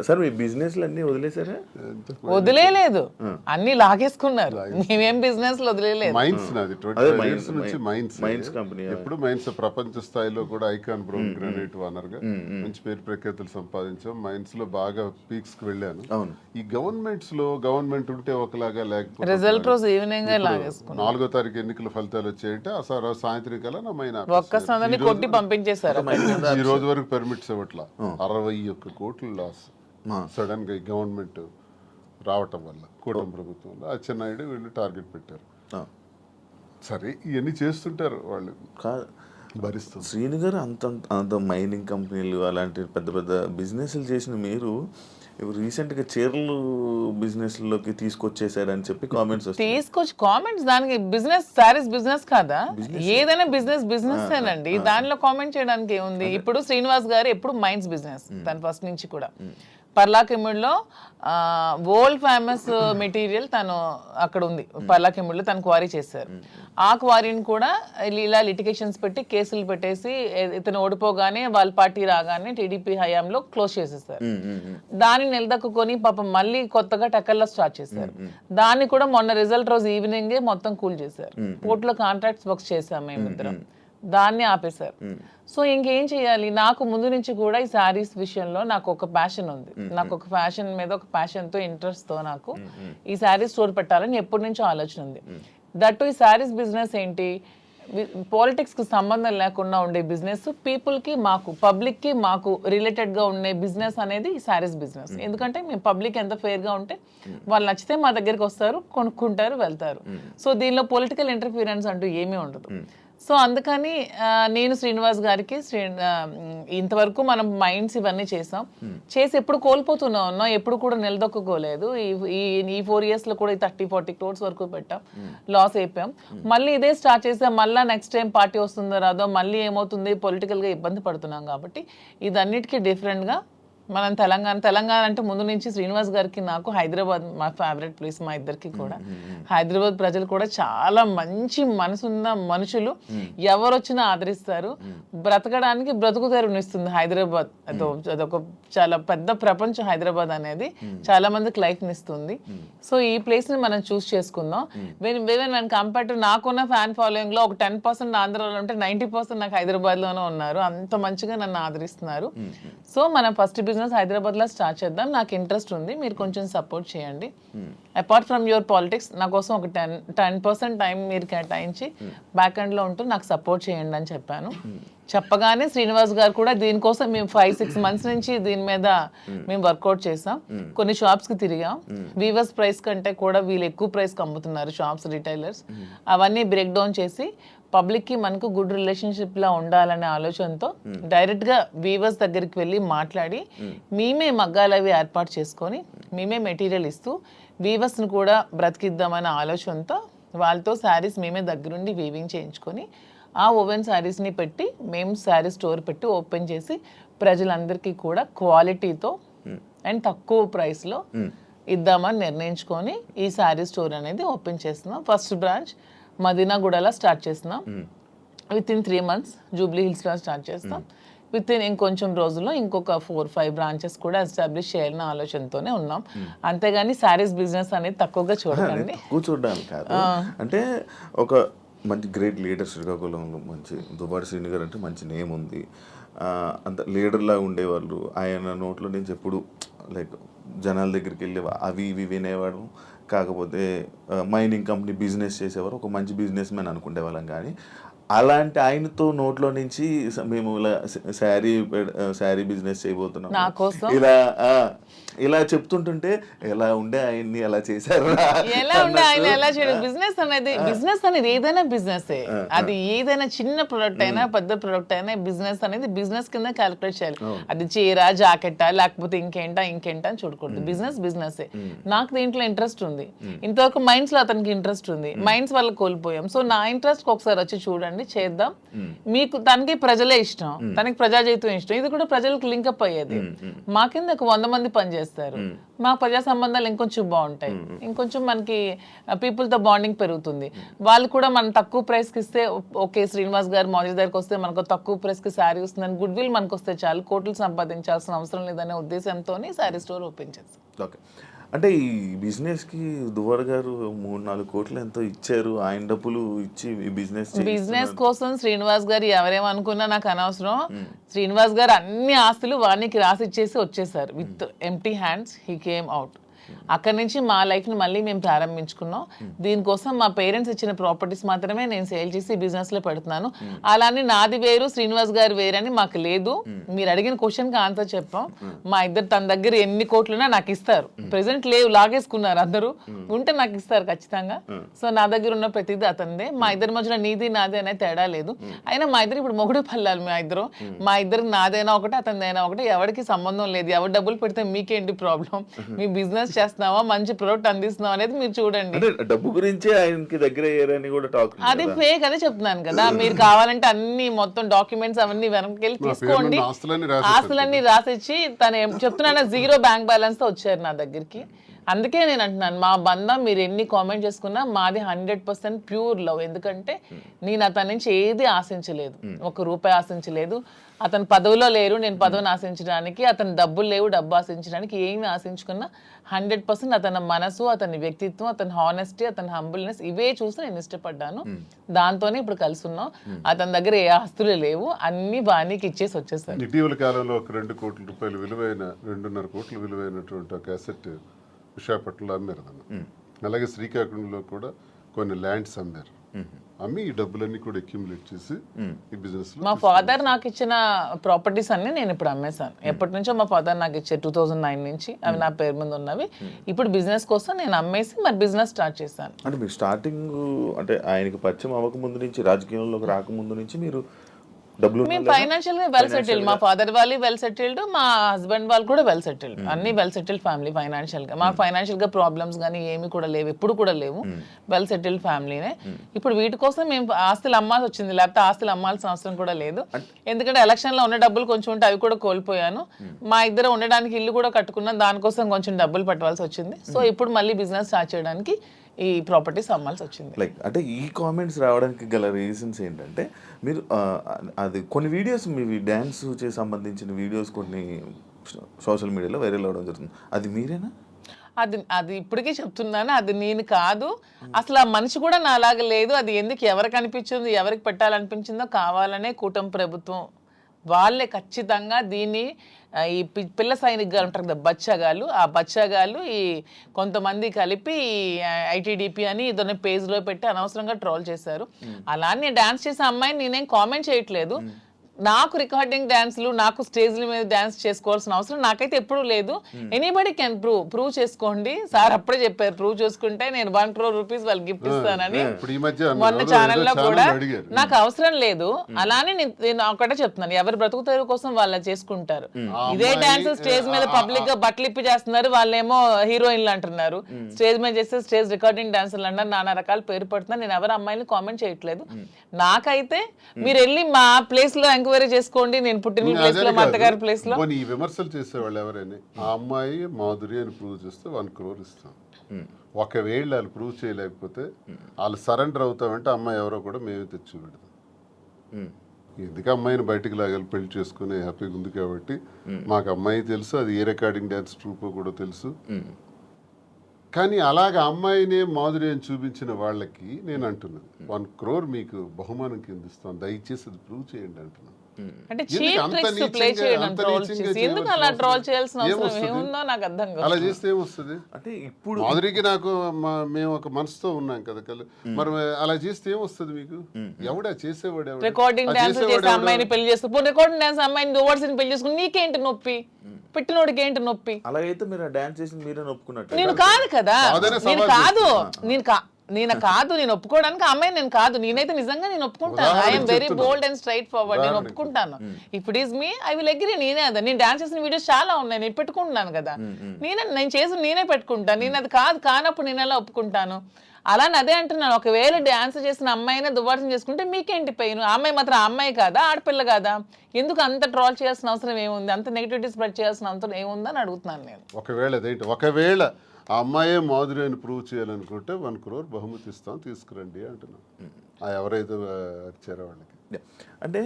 Sir మీ business అన్ని వదిలేసారా? వదిలేదు, అన్ని లాగేసుకున్నారు. మేమేం బిజినెస్ వదిలేదు. మైన్స్ నాది 25 years నుంచి మైన్స్ కంపెనీ. ఎప్పుడు మైన్స్ ప్రపంచ స్థాయిలో కూడా ఐకాన్ బ్రౌన్ గ్రానైట్ ఓనర్ గా మంచి పేరు ప్రఖ్యాతులు సంపాదించాం. మైన్స్ లో బాగా పీక్స్ కి వెళ్ళాను. ఈ గవర్నమెంట్స్ లో గవర్నమెంట్ ఉంటే ఒకలాగా, లేకపోతే రిజల్ట్ రోజు ఈవినింగ్ లాగేసుకున్నారు. 4వ తారీఖు ఎన్నికల ఫలితాలు వచ్చాయంటే ఆ సాయంత్రం కల్లా నా మైన్ ఒక్కసారి కొట్టి పంపించేశారు. ఈ రోజు వరకు పర్మిట్స్ ఇవ్వట్లా. 61 కోట్లు లాస్ సడన్ గా గవర్నమెంట్ రావటం వల్ల, కూటమి ప్రభుత్వంలో అచ్చెన్నాయుడు వీళ్ళు టార్గెట్ పెట్టారు. సరే ఇవన్నీ చేస్తుంటారు వాళ్ళు, భరిస్తుంది. శ్రీను గారు అంత మైనింగ్ కంపెనీలు అలాంటి పెద్ద పెద్ద బిజినెస్లు చేసిన మీరు రీసెంట్గా చీరలు బిజినెస్లోకి తీసుకొచ్చేసారని చెప్పి కామెంట్స్ తీసుకొచ్చి కామెంట్స్. దానికి బిజినెస్, సారీస్ బిజినెస్ కాదా? ఏదైనా బిజినెస్ ఏనండి, దానిలో కామెంట్ చేయడానికి ఏముంది? ఇప్పుడు శ్రీనివాస్ గారు ఎప్పుడు మైన్స్ బిజినెస్, తను ఫస్ట్ నుంచి కూడా పర్లాకిముడిలో వరల్డ్ ఫేమస్ మెటీరియల్ తను అక్కడ ఉంది. పర్లాకిముడిలో తను క్వారీ చేశారు. ఆ క్వారీని కూడా ఇలా లిటిగేషన్స్ పెట్టి కేసులు పెట్టేసి ఇతను ఓడిపోగానే వాళ్ళ పార్టీ రాగానే టీడీపీ హయాంలో క్లోజ్ చేసేసారు. దాన్ని నిలదక్కుని పాపం మళ్ళీ కొత్తగా టెక్కల్లో స్టార్ట్ చేశారు. దాన్ని కూడా మొన్న రిజల్ట్ రోజు ఈవినింగే మొత్తం కూల్ చేశారు. పోర్టులో కాంట్రాక్ట్స్ వర్క్స్ చేశాం మేమిద్దరం, దాన్ని ఆపేశారు. సో ఇంకేం చేయాలి? నాకు ముందు నుంచి కూడా ఈ శారీస్ విషయంలో నాకు ఒక ప్యాషన్ ఉంది. నాకు ఒక ఫ్యాషన్ మీద ఒక ప్యాషన్తో, ఇంట్రెస్ట్తో నాకు ఈ శారీస్ స్టోర్ పెట్టాలని ఎప్పటి నుంచో ఆలోచన ఉంది. దట్టు ఈ శారీస్ బిజినెస్ ఏంటి, పాలిటిక్స్కి సంబంధం లేకుండా ఉండే బిజినెస్, పీపుల్కి మాకు, పబ్లిక్కి మాకు రిలేటెడ్గా ఉండే బిజినెస్ అనేది ఈ శారీస్ బిజినెస్. ఎందుకంటే మేము పబ్లిక్ ఎంత ఫెయిర్గా ఉంటే వాళ్ళు నచ్చితే మా దగ్గరికి వస్తారు, కొనుక్కుంటారు, వెళ్తారు. సో దీనిలో పొలిటికల్ ఇంటర్ఫీరెన్స్ అంటూ ఏమీ ఉండదు. సో అందుకని నేను శ్రీనివాస్ గారికి ఇంతవరకు మనం మైండ్స్ ఇవన్నీ చేసి ఎప్పుడు కోల్పోతున్నాం, ఎప్పుడు కూడా నిలదొక్కుకోలేదు. ఈ 4 yearsలో కూడా 30-40 crores వరకు పెట్టాం, లాస్ అయిపోయాం. మళ్ళీ ఇదే స్టార్ట్ చేసాం. మళ్ళీ నెక్స్ట్ టైం పార్టీ వస్తుందో రాదో, మళ్ళీ ఏమవుతుంది, పొలిటికల్గా ఇబ్బంది పడుతున్నాం. కాబట్టి ఇదన్నిటికీ డిఫరెంట్గా మనం తెలంగాణ అంటే ముందు నుంచి శ్రీనివాస్ గారికి నాకు హైదరాబాద్ మా ఫేవరెట్ ప్లేస్, మా ఇద్దరికి కూడా. హైదరాబాద్ ప్రజలు కూడా చాలా మంచి మనసున్న మనుషులు, ఎవరు వచ్చినా ఆదరిస్తారు. బ్రతకడానికి బ్రతుకు తెరువునిస్తుంది హైదరాబాద్. అదొక చాలా పెద్ద ప్రపంచం హైదరాబాద్ అనేది, చాలా మందికి లైఫ్ని ఇస్తుంది. సో ఈ ప్లేస్ని మనం చూస్ చేసుకుందాం. వెన్ కంపేర్ టు నాకున్న ఫ్యాన్ ఫాలోయింగ్లో ఒక 10% ఆంధ్రాలో ఉంటే 90% నాకు హైదరాబాద్లోనే ఉన్నారు. అంత మంచిగా నన్ను ఆదరిస్తున్నారు. సో మనం ఫస్ట్ బిజినెస్ హైదరాబాద్లో స్టార్ట్ చేద్దాం. నాకు ఇంట్రెస్ట్ ఉంది, మీరు కొంచెం సపోర్ట్ చేయండి. అపార్ట్ ఫ్రమ్ యువర్ పాలిటిక్స్ నా కోసం ఒక 10% టైం మీరు కేటాయించి బ్యాక్ ఎండ్లో ఉంటూ నాకు సపోర్ట్ చేయండి అని చెప్పాను. చెప్పగానే శ్రీనివాస్ గారు కూడా దీనికోసం మేము 5-6 months నుంచి దీని మీద మేము వర్కౌట్ చేసాం. కొన్ని షాప్స్కి తిరిగాం. వీవర్స్ ప్రైస్ కంటే కూడా వీళ్ళు ఎక్కువ ప్రైస్కి అమ్ముతున్నారు షాప్స్, రిటైలర్స్. అవన్నీ బ్రేక్ డౌన్ చేసి పబ్లిక్కి మనకు గుడ్ రిలేషన్షిప్లా ఉండాలనే ఆలోచనతో డైరెక్ట్గా వీవర్స్ దగ్గరికి వెళ్ళి మాట్లాడి మేమే మగ్గాలు అవి ఏర్పాటు చేసుకొని మేమే మెటీరియల్ ఇస్తూ వీవర్స్ని కూడా బ్రతికిద్దామనే ఆలోచనతో వాళ్ళతో శారీస్ మేమే దగ్గరుండి వీవింగ్ చేయించుకొని ఆ ఓవెన్ శారీస్ని పెట్టి మేము శారీ స్టోర్ పెట్టి ఓపెన్ చేసి ప్రజలందరికీ కూడా క్వాలిటీతో అండ్ తక్కువ ప్రైస్లో ఇద్దామని నిర్ణయించుకొని ఈ శారీ స్టోర్ అనేది ఓపెన్ చేస్తున్నాం. ఫస్ట్ బ్రాంచ్ మదీనాగూడలో స్టార్ట్ చేస్తున్నాం. విత్ ఇన్ 3 months జూబ్లీ హిల్స్లో స్టార్ట్ చేస్తాం. విత్ ఇన్ ఇంకొంచెం రోజుల్లో ఇంకొక 4-5 branches కూడా ఎస్టాబ్లిష్ చేయాలన్న ఆలోచనతోనే ఉన్నాం. అంతేగాని శారీస్ బిజినెస్ అనేది తక్కువగా చూడకండి. చూడడానికి కాదు, అంటే ఒక మంచి గ్రేట్ లీడర్ శ్రీకాకుళంలో, మంచి దువ్వాడ శ్రీను గారు అంటే మంచి నేమ్ ఉంది. అంత లీడర్లా ఉండేవాళ్ళు. ఆయన నోట్లో నుంచి ఎప్పుడు లైక్ జనాల దగ్గరికి వెళ్ళి అవి ఇవి వినేవాడు. కాకపోతే మైనింగ్ కంపెనీ బిజినెస్ చేసేవారు, ఒక మంచి బిజినెస్ మ్యాన్ అనుకునే వాళ్ళం. కానీ అలాంటి ఆయనతో నోట్లో నుంచి మేము ఇలా శారీ బిజినెస్ చేయబోతున్నాం ఇలా చెప్తుంటుంటే ఎలా ఉండే ఆయన్ని ఎలా చేశారు, ఎలా ఉండే ఆయన ఎలా చేయడం. బిజినెస్ అనేది ఏదైనా బిజినెస్, అది ఏదైనా చిన్న ప్రొడక్ట్ అయినా పెద్ద ప్రొడక్ట్ అయినా బిజినెస్ అనేది బిజినెస్ కింద క్యాలిక్యులేట్ చేయాలి. అది చీర, జాకెట్టా, లేకపోతే ఇంకేంటా అని చూడకూడదు. బిజినెస్. నాకు దీంట్లో ఇంట్రెస్ట్ ఉంది. ఇంతవరకు మైండ్స్ లో అతనికి ఇంట్రెస్ట్ ఉంది, మైండ్స్ వల్ల కోల్పోయాం. సో నా ఇంట్రెస్ట్ ఒకసారి వచ్చి చూడండి, రండి చేద్దాం, మీకు తనకి ప్రజలే ఇష్టం, తనకి ప్రజాజీవితం ఇష్టం, ఇది కూడా ప్రజలకు లింకప్ అయ్యేది. మా కింద ఒక 100 మంది పనిచేస్తారు, మా ప్రజా సంబంధాలు ఇంకొంచెం బాగుంటాయి, ఇంకొంచెం మనకి పీపుల్ తో బాండింగ్ పెరుగుతుంది. వాళ్ళు కూడా మనం తక్కువ ప్రైస్ కి ఇస్తే ఓకే, శ్రీనివాస్ గారు మాధురి దగ్గరికి వస్తే మనకు తక్కువ ప్రైస్ కి శారీ వస్తుందని గుడ్ విల్ మనకు వస్తే చాలు, కోట్లు సంపాదించాల్సిన అవసరం లేదనే ఉద్దేశంతో శారీ స్టోర్ ఓపెన్ చేస్తాం. ఓకే, అంటే ఈ బిజినెస్కి దువ్వాడ గారు 3-4 కోట్లు ఎంతో ఇచ్చారు, ఆయన డబ్బులు ఇచ్చి ఈ బిజినెస్ కోసం శ్రీనివాస్ గారు ఎవరేమనుకున్నా నాకు అనవసరం. శ్రీనివాస్ గారు అన్ని ఆస్తులు వానికి రాసిచ్చేసి వచ్చేసారు. With empty hands he came out. అక్కడి నుంచి మా లైఫ్ ని మళ్ళీ మేము ప్రారంభించుకున్నాం. దీనికోసం మా పేరెంట్స్ ఇచ్చిన ప్రాపర్టీస్ మాత్రమే నేను సేల్ చేసి బిజినెస్ లో పెడుతున్నాను. అలానే నాది వేరు శ్రీనివాస్ గారు వేరని మాకు లేదు. మీరు అడిగిన క్వశ్చన్ కి ఆన్సర్ చెప్పాం. మా ఇద్దరు తన దగ్గర ఎన్ని కోట్లున్నా నాకు ఇస్తారు. ప్రెసెంట్ లేవు, లాగేసుకున్నారు అందరూ, ఉంటే నాకు ఇస్తారు ఖచ్చితంగా. సో నా దగ్గర ఉన్న ప్రతిదీ అతనిదే. మా ఇద్దరి మధ్యలో నీది నాది అనే తేడా లేదు. అయినా మా ఇద్దరు ఇప్పుడు మొగుడు పల్లాలి. మా ఇద్దరు నాదైనా ఒకటి అతనిదైనా ఒకటి, ఎవరికి సంబంధం లేదు. ఎవరు డబ్బులు పెడితే మీకేంటి ప్రాబ్లం? మీ బిజినెస్ చేస్తున్నావా, మంచి ప్రొడక్ట్ అందిస్తున్నావా అనేది మీరు చూడండి. డబ్బు గురించి ఆయనకి దగ్గర అయ్యారని కూడా టాక్. అది ఫేక్ అదే చెప్తున్నాను కదా. మీరు కావాలంటే అన్ని మొత్తం డాక్యుమెంట్స్ అవన్నీ వెనక్కి తీసుకోండి, ఆస్తులన్నీ రాసిచ్చి తను చెప్తున్నా 0 బ్యాంక్ బ్యాలెన్స్ తో వచ్చారు నా దగ్గరికి. అందుకే నేను అంటున్నాను, మా బంధం మీరు ఎన్ని కామెంట్ చేసుకున్నా మాది 100% ప్యూర్ లవ్. ఎందుకంటే నేను అతని నుంచి ఏది ఆశించలేదు, 1 రూపాయి ఆశించలేదు. అతను పదవిలో లేరు, నేను పదవిని ఆశించడానికి, అతను డబ్బులు లేవు, డబ్బు ఆశించడానికి. ఏమి ఆశించుకున్నా 100% అతని మనసు, అతని వ్యక్తిత్వం, అతని హానెస్టీ, అతని హంబుల్నెస్ ఇవే చూసి నేను ఇష్టపడ్డాను. దాంతోనే ఇప్పుడు కలిసి ఉన్నాం. అతని దగ్గర ఏ ఆస్తులు లేవు, అన్ని బాణీకి ఇచ్చేసి వచ్చేసాను. ఇటీవల కాలంలో ఒక 2 కోట్ల రూపాయలు విలువైన 2.5 కోట్ల విలువైనటువంటి ఒక అసెట్ విశాఖపట్నంలో అమ్మారు. అలాగే శ్రీకాకుళంలో కూడా కొన్ని ల్యాండ్స్ అమ్మారు. అమ్మి ఈ డబ్బులన్నీ కూడా అక్యుములేట్ చేసి ఈ బిజినెస్ లో మా ఫాదర్ నాకు ఇచ్చిన ప్రాపర్టీస్ అన్ని నేను ఇప్పుడు అమ్మేశాను. ఎప్పటి నుంచో మా ఫాదర్ నాకు ఇచ్చే 2009 నుంచి అవి నా పేరు మీద ఉన్నవి. ఇప్పుడు బిజినెస్ కోసం నేను అమ్మేసి మరి బిజినెస్ స్టార్ట్ చేశాను. అంటే మీరు స్టార్టింగ్ అంటే ఆయనకి పరిచయం అవ్వకముందు నుంచి, రాజకీయంలోకి రాకముందు నుంచి మీరు డబ్బులు మేము ఫైనాన్షియల్ గా వెల్ సెటిల్డ్. మా ఫాదర్ వాళ్ళు వెల్ సెటిల్డ్, మా హస్బెండ్ వాళ్ళు కూడా వెల్ సెటిల్డ్. అన్ని వెల్ సెటిల్డ్ ఫ్యామిలీ ఫైనాన్షియల్ గా. మా ఫైనాన్షియల్ గా ప్రాబ్లమ్స్ కానీ ఏమి కూడా లేవు, ఎప్పుడు కూడా లేవు. వెల్ సెటిల్డ్ ఫ్యామిలీనే. ఇప్పుడు వీటి కోసం మేము ఆస్తులు అమ్మాల్సి వచ్చింది, లేకపోతే ఆస్తులు అమ్మాల్సిన అవసరం కూడా లేదు. ఎందుకంటే ఎలక్షన్ లో ఉన్న డబ్బులు కొంచెం ఉంటే అవి కూడా కోల్పోయాను. మా ఇద్దరు ఉండడానికి ఇల్లు కూడా కట్టుకున్నాం, దానికోసం కొంచెం డబ్బులు పెట్టవలసి వచ్చింది. సో ఇప్పుడు మళ్ళీ బిజినెస్ స్టార్ట్ చేయడానికి ఈ ప్రాపర్టీస్ అమ్మాల్సి వచ్చింది. లైక్ అంటే ఈ కామెంట్స్ రావడానికి గల రీజన్స్ ఏంటంటే, మీరు అది కొన్ని వీడియోస్ మీ డ్యాన్స్ చేసి సంబంధించిన వీడియోస్ కొన్ని సోషల్ మీడియాలో వైరల్ అవ్వడం జరుగుతుంది. అది మీరేనా? అది ఇప్పటికీ చెప్తున్నాను, అది నేను కాదు. అసలు ఆ మనిషి కూడా నా అలాగే లేదు. అది ఎందుకు ఎవరికి అనిపించింది, ఎవరికి పెట్టాలనిపించిందో కావాలనే కూటమి ప్రభుత్వం వాళ్ళే ఖచ్చితంగా దీన్ని ఈ పిల్ల సైనిక్ గారు ఉంటారు కదా, బచ్చగాళ్ళు, ఆ బచ్చగాళ్ళు ఈ కొంతమంది కలిపి ఐటీడీపీ అని ఇదొన్న పేజ్లో పెట్టి అనవసరంగా ట్రోల్ చేశారు. అలానే డాన్స్ చేసే అమ్మాయిని నేనేం కామెంట్ చేయట్లేదు. నాకు రికార్డింగ్ డాన్స్లు, నాకు స్టేజ్ల మీద డాన్స్ చేసుకోవాల్సిన అవసరం నాకైతే ఎప్పుడూ లేదు. ఎనీబడి కెన్ ప్రూవ్ చేసుకోండి. సార్ అప్పుడే చెప్పారు, ప్రూవ్ చేసుకుంటే నేను 1 crore rupees వాళ్ళకి గిఫ్ట్ ఇస్తానని. మొన్న ఛానల్లో కూడా నాకు అవసరం లేదు. అలానే నేను ఒకటే చెప్తున్నాను, ఎవరి బ్రతుకు తెరువు కోసం వాళ్ళు చేసుకుంటారు. ఇదే డాన్స్ స్టేజ్ మీద పబ్లిక్ గా బట్టలు ఇప్పి చేస్తున్నారు, వాళ్ళేమో హీరోయిన్లు అంటున్నారు. స్టేజ్ మీద చేస్తే స్టేజ్ రికార్డింగ్ డాన్సర్లు అన్నారు, నానా రకాల పేరు పడుతున్నారు. నేను ఎవరు అమ్మాయిని కామెంట్ చేయట్లేదు. నాకైతే మీరు వెళ్ళి మా ప్లేస్ లో ఎంక్వైరీ చేసుకోండి, నేను పుట్టిన ప్లేస్ లో, మా అత్తగారి ప్లేస్ లో. ఈ విమర్శలు చేసేవాళ్ళు ఎవరైనా ఆ అమ్మాయి మాధురి అని ప్రూవ్ చేస్తే 1 crore ఇస్తాం. ఒకవేళ వాళ్ళు ప్రూవ్ చేయలేకపోతే వాళ్ళు సరెండర్ అవుతామంటే అమ్మాయి ఎవరో కూడా మేమే తెచ్చి పెడతాం. ఎందుకు అమ్మాయిని బయటికి లాగాలి, పెళ్లి చేసుకుని హ్యాపీగా ఉంది కాబట్టి. మాకు అమ్మాయి తెలుసు, అది ఏ రికార్డింగ్ డాన్స్ ట్రూప్ కూడా తెలుసు. కానీ అలాగ అమ్మాయినే మాధురి అని చూపించిన వాళ్ళకి నేను అంటున్నాను, 1 crore మీకు బహుమానం కింద ఇస్తాను, దయచేసి అది ప్రూవ్ చేయండి అంటున్నాను. అంటే చీప్ ట్రిక్స్ ప్లే చేయడం, ట్రోల్ చేసి ఎందుకు అలా ట్రోల్ చేయాల్సిన అవసరం ఏముందో నాకు అర్థం కాదు. అలా చేస్తే ఏమొస్తుంది? అంటే ఇప్పుడు మాధురికి నాకు మేము ఒక మనసుతో ఉన్నాం కదా, మరి అలా చేస్తే ఏమొస్తుంది మీకు? ఎవడా చేసేవాడు? రికార్డింగ్ డాన్స్ చేసే అమ్మాయిని పెళ్లి చేసుకుని, రికార్డింగ్ డాన్స్ అమ్మాయిని ఓవర్సీని పెళ్లి చేసుకుని నీకేంటి నొప్పి? పెట్టినోడికి ఏంటి నొప్పి? అలాగైతే మీరు డాన్స్ చేసి మీరే నొప్పుకున్నట్టు. నేను కాదు కదా, నేను కాదు, నేను కాదు, నేను ఒప్పుకోవడానికి అమ్మాయి నేను కాదు, నేనైతే నిజంగా నేను ఒప్పుకుంటాను. I'm very bold and straight forward, నేను ఒప్పుకుంటాను. ఇప్పుడు is me I will agree. నేనే అదా, నేను డాన్స్ చేసిన వీడియోస్ చాలా ఉన్నాయి, నేను పెట్టుకుంటున్నాను కదా, నేను చేసి నేనే పెట్టుకుంటాను. నేను అది కానప్పుడు నేను ఎలా ఒప్పుకుంటాను? అలానే అదే అంటున్నాను, ఒకవేళ డాన్స్ చేసిన అమ్మాయినే దువ్వాసం చేసుకుంటే మీకేంటి పెయిన్? అమ్మాయి మాత్రం అమ్మాయి కాదా, ఆడపిల్ల కాదా? ఎందుకు అంత ట్రోల్ చేయాల్సిన అవసరం ఏముంది, అంత నెగిటివిటీ స్ప్రెడ్ చేయాల్సిన అవసరం ఏముందని అడుగుతున్నాను నేను. ఒకవేళ ఆ అమ్మాయే మాధురి అని ప్రూవ్ చేయాలనుకుంటే 1 crore బహుమతి ఇస్తాం, తీసుకురండి అంటున్నాను. ఎవరైతే వచ్చారో వాళ్ళకి. అంటే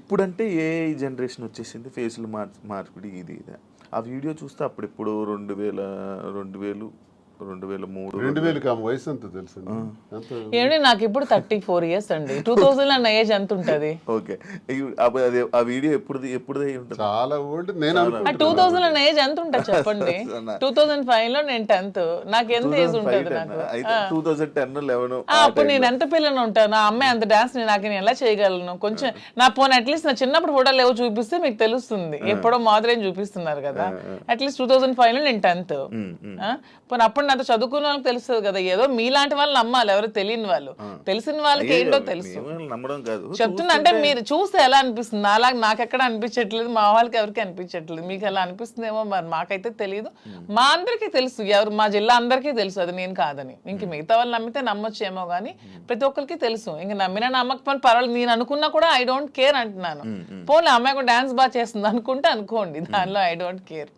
ఇప్పుడంటే ఏ జనరేషన్ వచ్చేసింది, ఫేస్లు మార్పిడి ఇది ఇది. ఆ వీడియో చూస్తే అప్పుడు ఇప్పుడు 2003 2000 ఆమె వయసు ఎంత తెలుసు? ఏమండి నాకు ఇప్పుడు 34 years అండి. 2000 అన్న ఏజ్ ఎంత ఉంటది? ఓకే, ఆ వీడియో ఎప్పుడు ఉంటుంది? చాలా ఓల్డ్. నేను 2000 అన్న ఏజ్ ఎంత ఉంటుంది చెప్పండి? 2005 లో నేను 10th, నాకు ఎంత ఏజ్ ఉంటుంది? నాకు 2010 11 అప్పుడు నేను ఎంత పిల్లని ఉంటాను, నా అమ్మాయి అంత డాన్స్ నాకు నేను ఎలా చేయగలను? కొంచెం నా పోనీ అట్లీస్ట్ నా చిన్నప్పుడు ఫోటోలు ఏవో చూపిస్తే మీకు తెలుస్తుంది. ఎప్పుడో మాదిరి చూపిస్తున్నారు కదా, అట్లీస్ట్ 2005 లో నేను 10th. పోనీ అప్పుడు నాతో చదువుకున్న వాళ్ళకి తెలుస్తుంది కదా, ఏదో మీలాంటి వాళ్ళు నమ్మాలి, ఎవరు తెలియని వాళ్ళు. తెలిసిన వాళ్ళకి ఏంటో తెలుసు. నమ్మడం కాదు చెప్తున్నా, అంటే మీరు చూస్తే ఎలా అనిపిస్తుంది? అలాగే నాకు ఎక్కడ అనిపించట్లేదు, మా వాళ్ళకి ఎవరికి అనిపించట్లేదు. మీకు ఎలా అనిపిస్తుందేమో మరి, మాకైతే తెలియదు. మా అందరికీ తెలుసు, ఎవరు మా జిల్లా అందరికీ తెలుసు అది నేను కాదని. ఇంక మిగతా వాళ్ళు నమ్మితే నమ్మొచ్చేమో కానీ ప్రతి ఒక్కరికి తెలుసు. ఇంక నమ్మినా నమ్మకపోయినా పర్వాలేదు, నేను అనుకున్నా కూడా ఐ డోంట్ కేర్ అంటున్నాను. పోనీ అమ్మాయి కూడా డాన్స్ బాగా చేస్తుంది అనుకుంటే అనుకోండి, దానిలో ఐ డోంట్ కేర్.